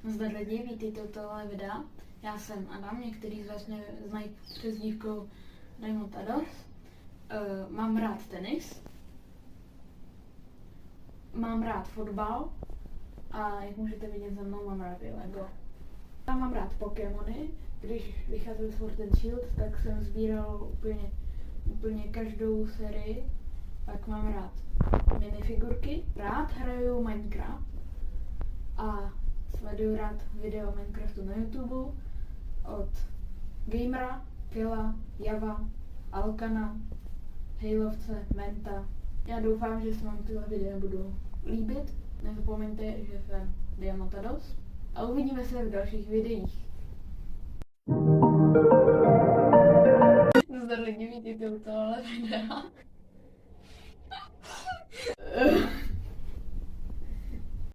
Zdar lidi, vítejte tohle videa. Já jsem Adam, některý z vás mě znají přezdívkou Diamond Ados. Mám rád tenis. Mám rád fotbal. A jak můžete vidět za mnou, mám rád i Lego. Já mám rád Pokémony. Když vycházel Sword and Shield, tak jsem sbíral úplně každou sérii. Pak mám rád minifigurky. Rád hraju Minecraft. A sleduju rád video Minecraftu na YouTube od Gamera, Killa, Java, Alkana, Hailovce, Menta. Já doufám, že se vám tyhle videa budou líbit. Nezapomeňte, že jsem Diamond Ados a uvidíme se v dalších videích. Zdar lidi, vidíte u tohle videa.